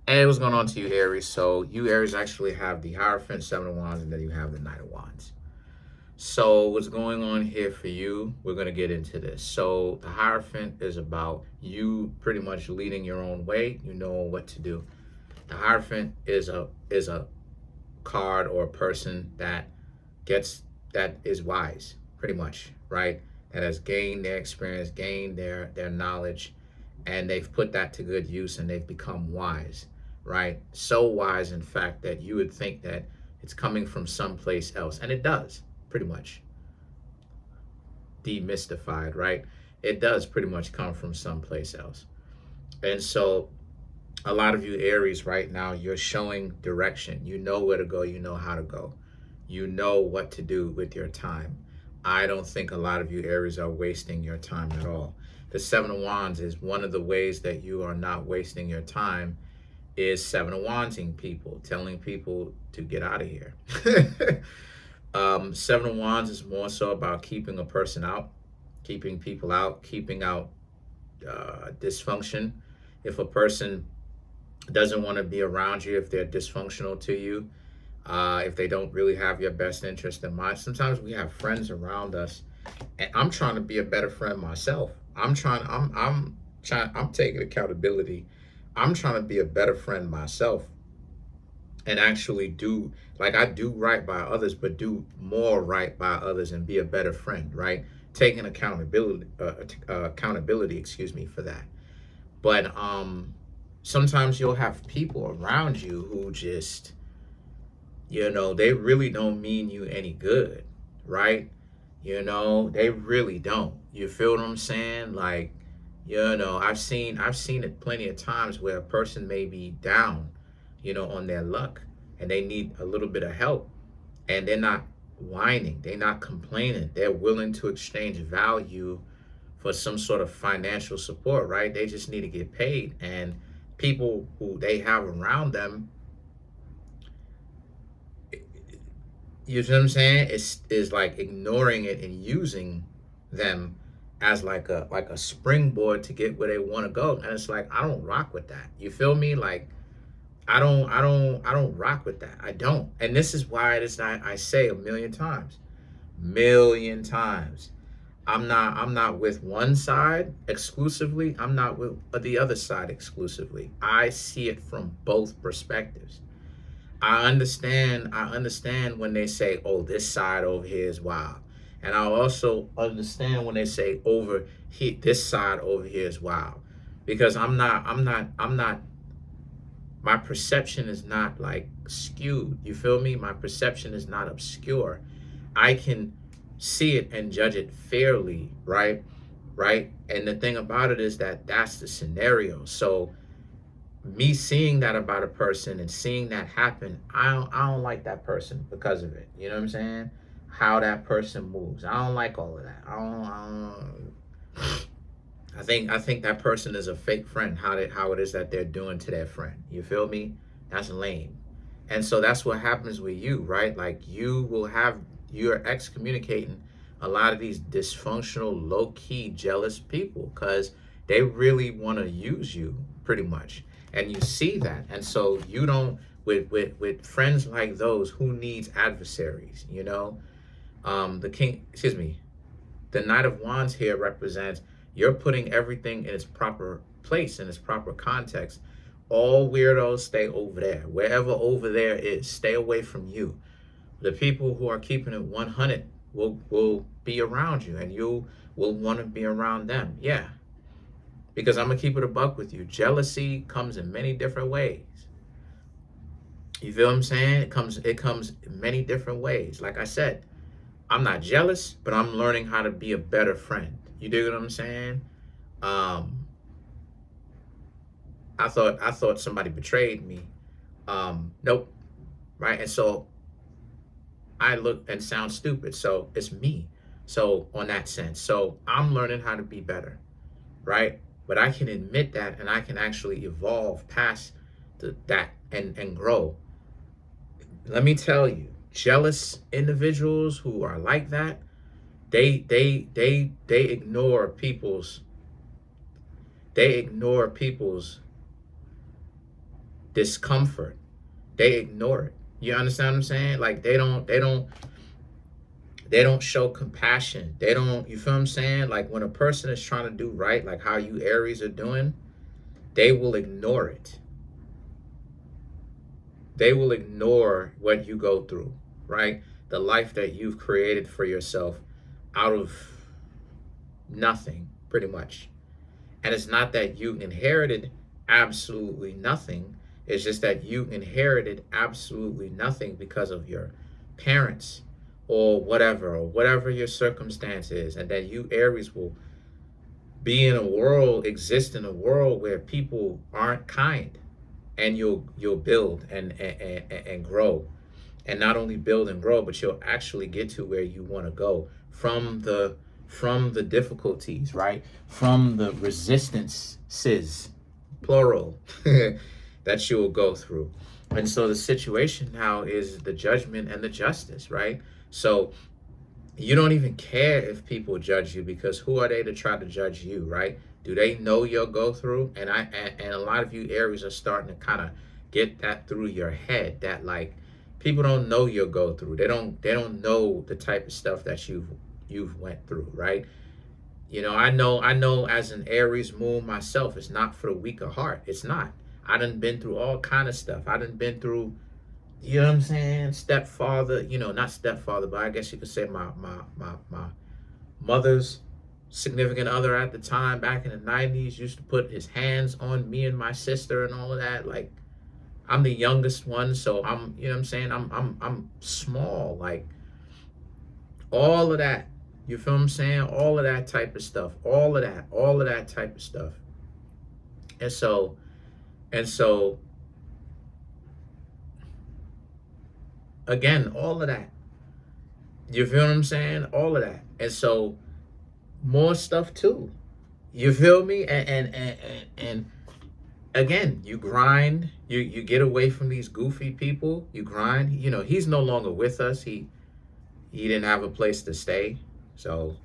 Hey, what's going on to you, Aries? So you Aries actually have the Hierophant, Seven of Wands, and then you have the Knight of Wands. So what's going on here for you? We're going to get into this. So the Hierophant is about you pretty much leading your own way. You know what to do. The Hierophant is a card or a person that gets that is wise, pretty much, right? That has gained their experience, gained their knowledge, and they've put that to good use and they've become wise, right? So wise, in fact, that you would think that it's coming from someplace else, and it does, pretty much. Demystified, right? It does pretty much come from someplace else. And so a lot of you Aries right now, you're showing direction. You know where to go, you know how to go. You know what to do with your time. I don't think a lot of you Aries are wasting your time at all. The Seven of Wands is one of the ways that you are not wasting your time is Seven of Wandsing people, telling people to get out of here. Seven of Wands is more so about keeping a person out, keeping people out, keeping out dysfunction. If a person doesn't want to be around you, if they're dysfunctional to you, if they don't really have your best interest in mind. Sometimes we have friends around us, and I'm trying to be a better friend myself. I'm taking accountability. I'm trying to be a better friend myself and actually do like I do right by others, but do more right by others and be a better friend, right? Taking accountability, excuse me, for that. But sometimes you'll have people around you who just they really don't mean you any good, right? They really don't. You feel what I'm saying? Like, I've seen it plenty of times where a person may be down, on their luck and they need a little bit of help and they're not whining, they're not complaining. They're willing to exchange value for some sort of financial support, right? They just need to get paid. And people who they have around them, you know what I'm saying? Is like ignoring it and using them as like a springboard to get where they want to go. And it's like I don't rock with that. You feel me? Like I don't rock with that. I don't. And this is why it is I say a million times. Million times. I'm not with one side exclusively. I'm not with the other side exclusively. I see it from both perspectives. I understand when they say, "Oh, this side over here is wild," and I also understand when they say, "Over here, this side over here is wild," because I'm not. My perception is not like skewed. You feel me? My perception is not obscure. I can see it and judge it fairly, right? Right. And the thing about it is that that's the scenario. So me seeing that about a person and seeing that happen, I don't like that person because of it. You know what I'm saying? How that person moves. I don't like all of that. I think that person is a fake friend. How it is that they're doing to their friend. You feel me? That's lame. And so that's what happens with you, right? Like you will have you're excommunicating a lot of these dysfunctional, low key, jealous people because they really want to use you pretty much. And you see that. And so you don't with friends like those, who needs adversaries, the king, excuse me, the Knight of Wands here represents you're putting everything in its proper place, in its proper context. All weirdos stay over there. Wherever over there is, stay away from you. The people who are keeping it 100 will be around you, and you will want to be around them. Yeah, because I'm gonna keep it a buck with you. Jealousy comes in many different ways. You feel what I'm saying? It comes in many different ways. Like I said, I'm not jealous, but I'm learning how to be a better friend. You dig what I'm saying? Um, I thought somebody betrayed me. Nope, right? And so I look and sound stupid. So it's me. So on that sense, so I'm learning how to be better, right? But I can admit that, and I can actually evolve past that and grow. Let me tell you, jealous individuals who are like that, they ignore people's discomfort, they ignore it. You understand what I'm saying? Like they don't show compassion. They don't, you feel what I'm saying? Like when a person is trying to do right, like how you Aries are doing, they will ignore it. They will ignore what you go through, right? The life that you've created for yourself out of nothing, pretty much. And it's not that you inherited absolutely nothing. It's just that you inherited absolutely nothing because of your parents or whatever your circumstance is. And that you, Aries, will be in a world, exist in a world where people aren't kind. And you'll build and grow. And not only build and grow, but you'll actually get to where you want to go from the difficulties, right? From the resistances, plural, that you will go through. And so the situation now is the judgment and the justice, right? So you don't even care if people judge you, because who are they to try to judge you, right? Do they know your go through? And a lot of you Aries are starting to kind of get that through your head, that like people don't know your go through. They don't know the type of stuff that you've went through, right? I know as an Aries moon myself, it's not for the weak of heart. It's not. I done been through all kind of stuff. I done been through, you know what I'm saying, stepfather, not stepfather, but I guess you could say my mother's significant other at the time back in the 90s used to put his hands on me and my sister and all of that. Like, I'm the youngest one, so I'm, you know what I'm saying, I'm small, like all of that. You feel what I'm saying? All of that type of stuff. All of that type of stuff. And so again, all of that. You feel what I'm saying? All of that. And so more stuff too. You feel me? And again, you grind. You get away from these goofy people. You grind. He's no longer with us. He didn't have a place to stay. So,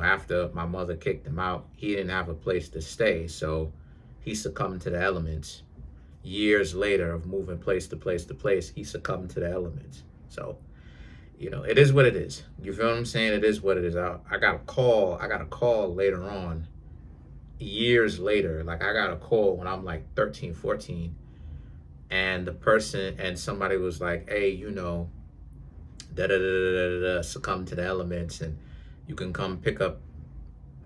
after my mother kicked him out, he didn't have a place to stay. So he succumbed to the elements. Years later of moving place to place to place, he succumbed to the elements. So, it is what it is. You feel what I'm saying? It is what it is. I got a call later on, years later. Like, I got a call when I'm like 13, 14. And somebody was like, hey, succumb to the elements, and you can come pick up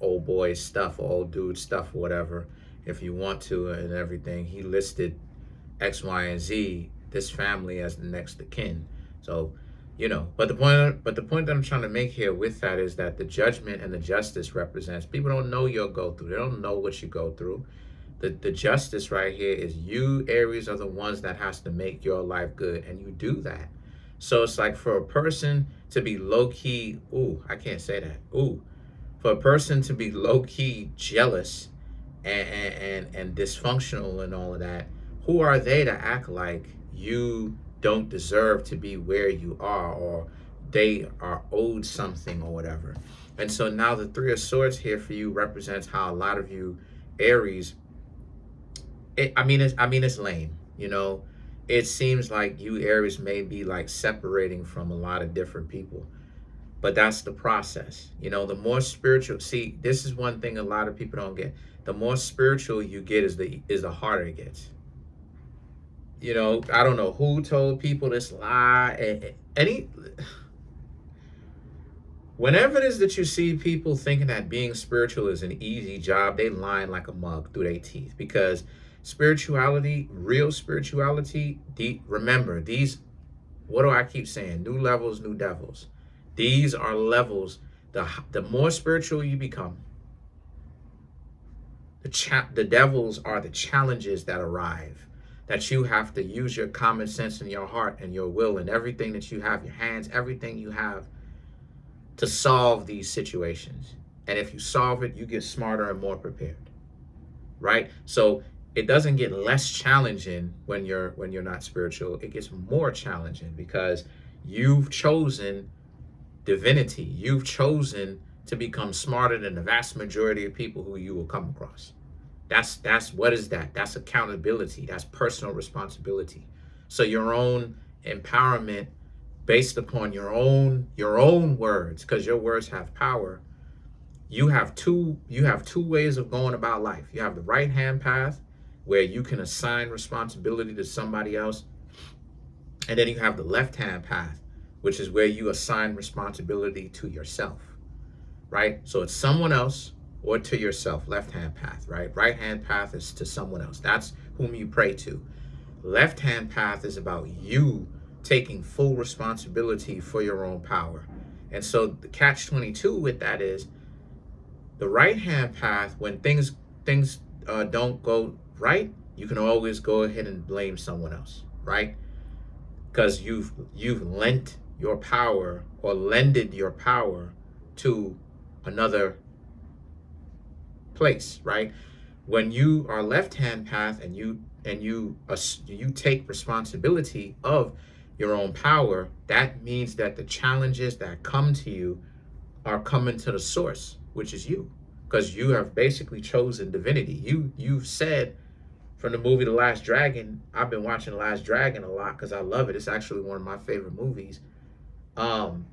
old boy's stuff or old dude's stuff or whatever if you want to and everything. He listed X, Y, and Z, this family, as the next of kin. So, but the point that I'm trying to make here with that is that the judgment and the justice represents, people don't know your go through. They don't know what you go through. The justice right here is you, Aries, are the ones that has to make your life good, and you do that. So it's like for a person to be low-key, I can't say that. For a person to be low-key jealous and dysfunctional and all of that, who are they to act like you don't deserve to be where you are, or they are owed something or whatever? And so now the Three of Swords here for you represents how a lot of you Aries, it's lame, It seems like you Aries may be like separating from a lot of different people. But that's the process. The more spiritual, see, this is one thing a lot of people don't get. The more spiritual you get is the harder it gets. I don't know who told people this lie. Whenever it is that you see people thinking that being spiritual is an easy job, they lying like a mug through their teeth. Because spirituality, real spirituality, remember, these, what do I keep saying? New levels, new devils. These are levels. The more spiritual you become, the devils are the challenges that arrive, that you have to use your common sense and your heart and your will and everything that you have, your hands, everything you have, to solve these situations. And if you solve it, you get smarter and more prepared, right? So it doesn't get less challenging when you're not spiritual. It gets more challenging because you've chosen divinity. You've chosen to become smarter than the vast majority of people who you will come across. That's what is that? That's accountability. That's personal responsibility. So your own empowerment based upon your own words, because your words have power. You have two ways of going about life. You have the right hand path where you can assign responsibility to somebody else, and then you have the left hand path, which is where you assign responsibility to yourself, right? So it's someone else or to yourself, left hand path, right? Right hand path is to someone else. That's whom you pray to. Left hand path is about you taking full responsibility for your own power. And so the catch 22 with that is the right hand path. When things don't go right, you can always go ahead and blame someone else, right? Because you've lent your power or lended your power to another place, right? When you are left hand path and you take responsibility of your own power, that means that the challenges that come to you are coming to the source, which is you, because you have basically chosen divinity. You've said from the movie The Last Dragon. I've been watching The Last Dragon a lot because I love it. It's actually one of my favorite movies. Um,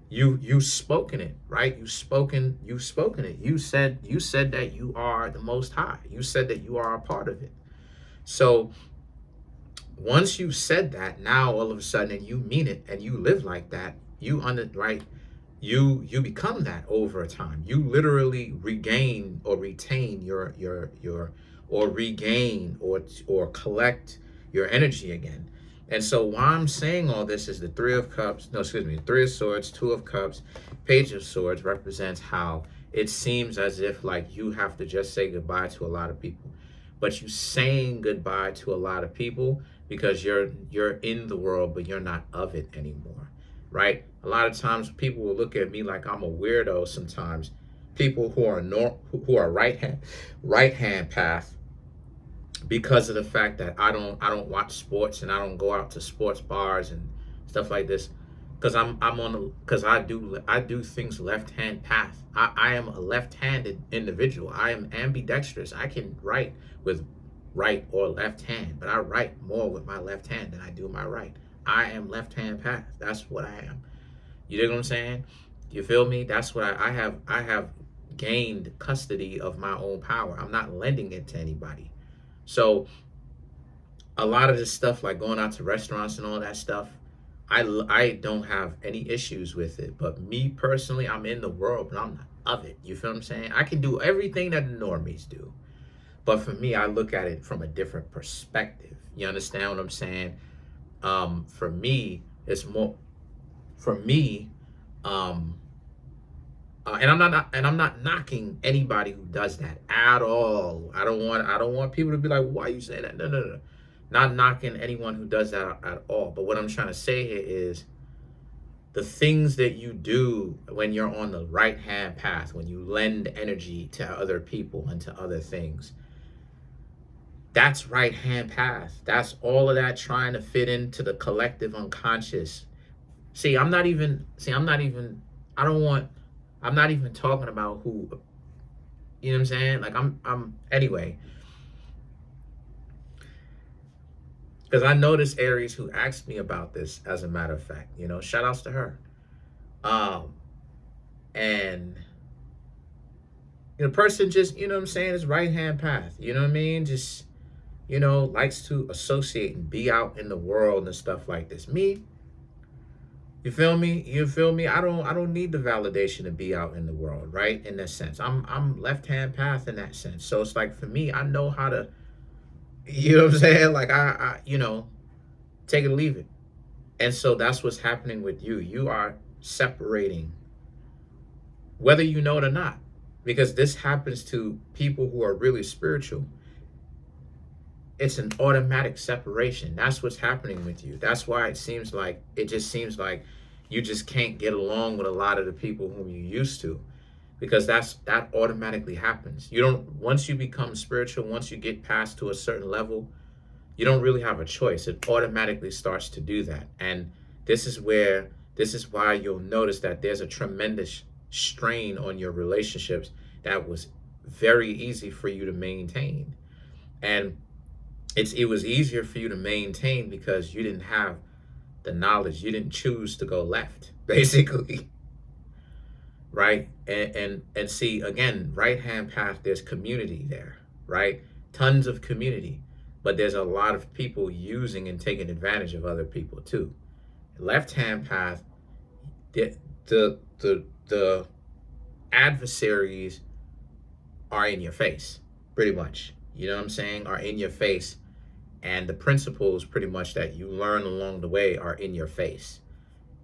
you've spoken it, right? You've spoken it. You said that you are the Most High. You said that you are a part of it. So once you said that, now all of a sudden, and you mean it, and you live like that, right? You become that over time. You literally regain or retain your or regain or collect your energy again. And so why I'm saying all this is the Three of Cups, no, excuse me, Three of Swords, Two of Cups, Page of Swords represents how it seems as if like you have to just say goodbye to a lot of people. But you saying goodbye to a lot of people because you're in the world, but you're not of it anymore, right? A lot of times people will look at me like I'm a weirdo sometimes. People who are right hand path, because of the fact that I don't watch sports and I don't go out to sports bars and stuff like this, because because I do things left hand path. I am a left-handed individual. I am ambidextrous. I can write with right or left hand, but I write more with my left hand than I do my right. I am left hand path. That's what I am. You dig what I'm saying? You feel me? That's what I have. I have gained custody of my own power. I'm not lending it to anybody. So a lot of this stuff, like going out to restaurants and all that stuff, I don't have any issues with it. But me personally, I'm in the world, but I'm not of it. You feel what I'm saying? I can do everything that the normies do. But for me, I look at it from a different perspective. You understand what I'm saying? For me, it's more, for me, and I'm not knocking anybody who does that at all. I don't want people to be like, why you say that? No, no, no. Not knocking anyone who does that at all. But what I'm trying to say here is the things that you do when you're on the right hand path, when you lend energy to other people and to other things, that's right hand path. That's all of that trying to fit into the collective unconscious. I'm not even talking about who, you know what I'm saying? Like anyway, because I noticed Aries who asked me about this, as a matter of fact, shout outs to her. And the person just, you know what I'm saying, is right hand path, you know what I mean? Just, likes to associate and be out in the world and stuff like this. Me, you feel me? I don't need the validation to be out in the world, right? In that sense. I'm left-hand path in that sense. So it's like, for me, I know how to, you know what I'm saying? Like I take it or leave it. And so that's what's happening with you. You are separating, whether you know it or not, because this happens to people who are really spiritual. It's an automatic separation. That's what's happening with you. That's why it just seems like you just can't get along with a lot of the people whom you used to, because that automatically happens. Once you become spiritual, once you get past to a certain level, you don't really have a choice. It automatically starts to do that. And this is why you'll notice that there's a tremendous strain on your relationships that was very easy for you to maintain. And it was easier for you to maintain because you didn't have the knowledge. You didn't choose to go left, basically. Right? And see, again, right hand path, there's community there, right? Tons of community. But there's a lot of people using and taking advantage of other people too. Left hand path, the the adversaries are in your face, pretty much. You know what I'm saying? Are in your face. And the principles pretty much that you learn along the way are in your face.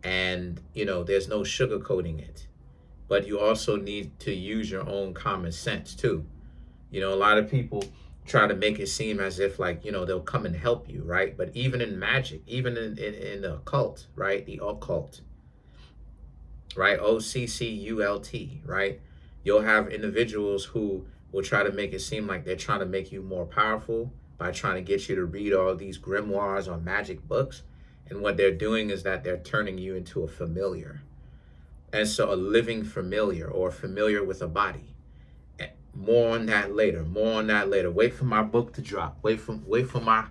And, there's no sugarcoating it. But you also need to use your own common sense too. A lot of people try to make it seem as if like, they'll come and help you, right? But even in magic, even in the occult, right? The occult, right? OCCULT, right? You'll have individuals who will try to make it seem like they're trying to make you more powerful by trying to get you to read all these grimoires or magic books. And what they're doing is that they're turning you into a familiar. And so a living familiar, or familiar with a body. More on that later. Wait for my book to drop. Wait for my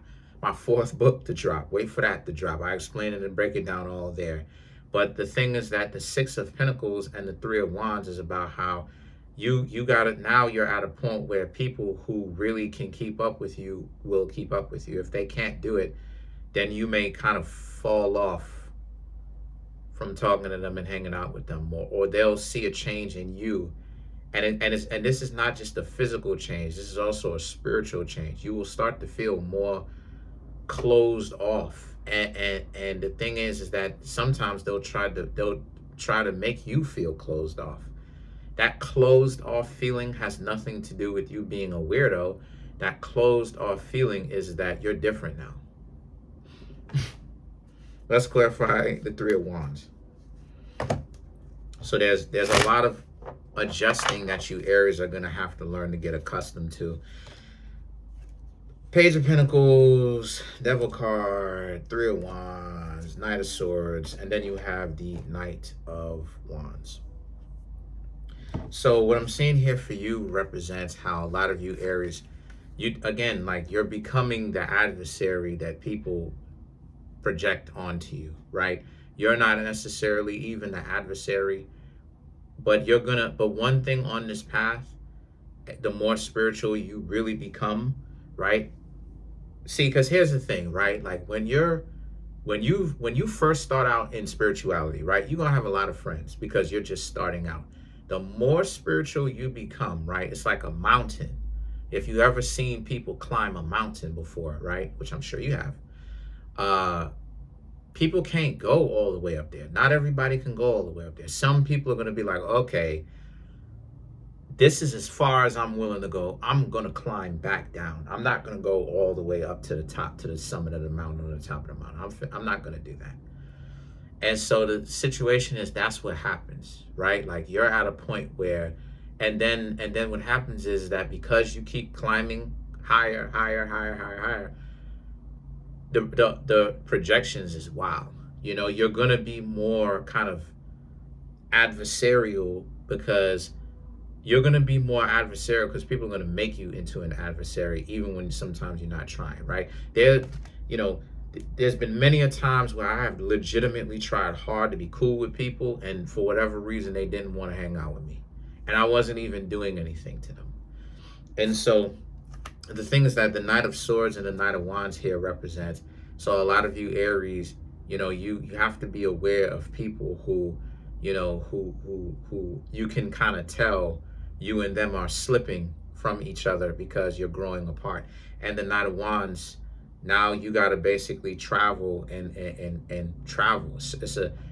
fourth book to drop. Wait for that to drop. I explain it and break it down all there. But the thing is that the Six of Pentacles and the Three of Wands is about how you got it. Now you're at a point where people who really can keep up with you will keep up with you. If they can't do it, then you may kind of fall off from talking to them and hanging out with them more, or they'll see a change in you. And this is not just a physical change. This is also a spiritual change. You will start to feel more closed off. And the thing is that sometimes they'll try to make you feel closed off. That closed off feeling has nothing to do with you being a weirdo. That closed off feeling is that you're different now. Let's clarify the Three of Wands. So there's a lot of adjusting that you Aries are going to have to learn to get accustomed to. Page of Pentacles, Devil card, Three of Wands, Knight of Swords, and then you have the Knight of Wands. So what I'm seeing here for you represents how a lot of you Aries, you're becoming the adversary that people project onto you, right? You're not necessarily even the adversary, but one thing on this path, the more spiritual you really become, right? See, because here's the thing, right? Like when you first start out in spirituality, right, you're gonna have a lot of friends because you're just starting out. The more spiritual you become, right, it's like a mountain. If you ever seen people climb a mountain before, right, which I'm sure you have, people can't go all the way up there. Not everybody can go all the way up there. Some people are going to be like, okay, this is as far as I'm willing to go. I'm going to climb back down. I'm not going to go all the way up to the top, to the summit of the mountain, or the top of the mountain. I'm not going to do that. And so the situation is that's what happens, right? Like you're at a point where, and then what happens is that because you keep climbing higher, the projections is wow. You're going to be more kind of adversarial because people are going to make you into an adversary even when sometimes you're not trying, right? There's been many a times where I have legitimately tried hard to be cool with people, and for whatever reason they didn't want to hang out with me, and I wasn't even doing anything to them. And so the thing is that the Knight of Swords and the Knight of Wands here represents, so a lot of you Aries, you have to be aware of people who you can kind of tell you and them are slipping from each other because you're growing apart. And the Knight of Wands, now you got to basically travel and travel.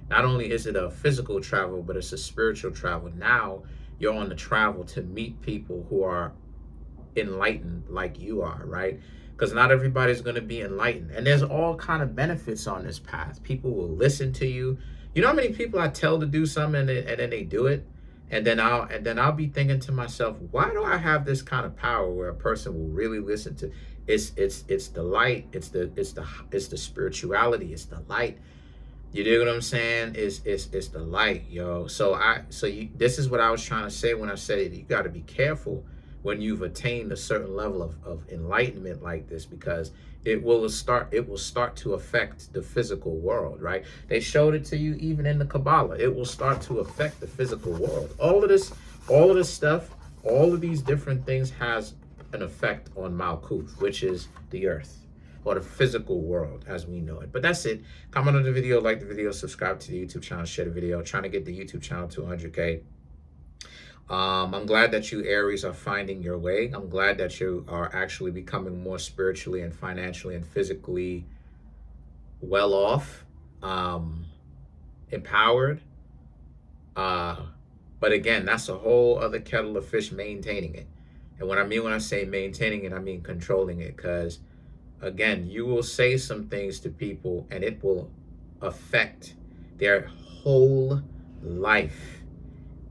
Not only is it a physical travel, but it's a spiritual travel. Now you're on the travel to meet people who are enlightened like you are, right? Because not everybody's going to be enlightened, and there's all kind of benefits on this path. People will listen to you. You know how many people I tell to do something and then they do it, and then I'll be thinking to myself, why do I have this kind of power where a person will really listen to? It's the light. It's the spirituality. It's the light. You dig what I'm saying? It's the light, yo. This is what I was trying to say when I said it. You got to be careful when you've attained a certain level of enlightenment like this, because it will start to affect the physical world, right? They showed it to you even in the Kabbalah. It will start to affect the physical world. All of this stuff, all of these different things has an effect on Malkuth, which is the earth, or the physical world as we know it. But that's it. Comment on the video, like the video, subscribe to the YouTube channel, share the video. Trying to get the YouTube channel to 100K. I'm glad that you Aries are finding your way. I'm glad that you are actually becoming more spiritually and financially and physically well off, empowered. But again, that's a whole other kettle of fish, maintaining it. And when I say maintaining it, I mean controlling it. Because again, you will say some things to people and it will affect their whole life.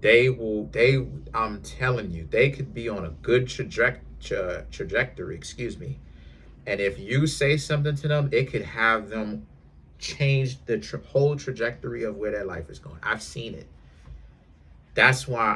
I'm telling you, they could be on a good trajectory, excuse me. And if you say something to them, it could have them change the whole trajectory of where their life is going. I've seen it. That's why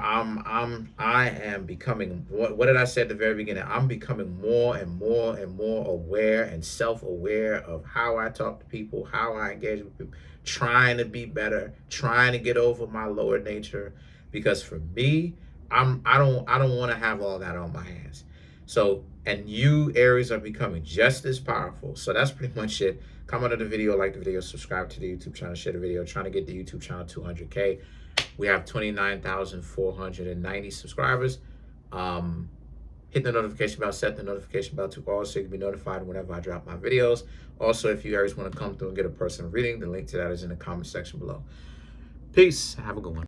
I am becoming, what did I say at the very beginning? I'm becoming more and more and more aware and self-aware of how I talk to people, how I engage with people, trying to be better, trying to get over my lower nature. Because for me, I don't want to have all that on my hands. So, and you Aries are becoming just as powerful. So that's pretty much it. Comment on the video, like the video, subscribe to the YouTube channel, share the video. Trying to get the YouTube channel to 100K. We have 29,490 subscribers. Hit the notification bell, set the notification bell to all so you can be notified whenever I drop my videos. Also, if you Aries want to come through and get a personal reading, the link to that is in the comment section below. Peace. Have a good one.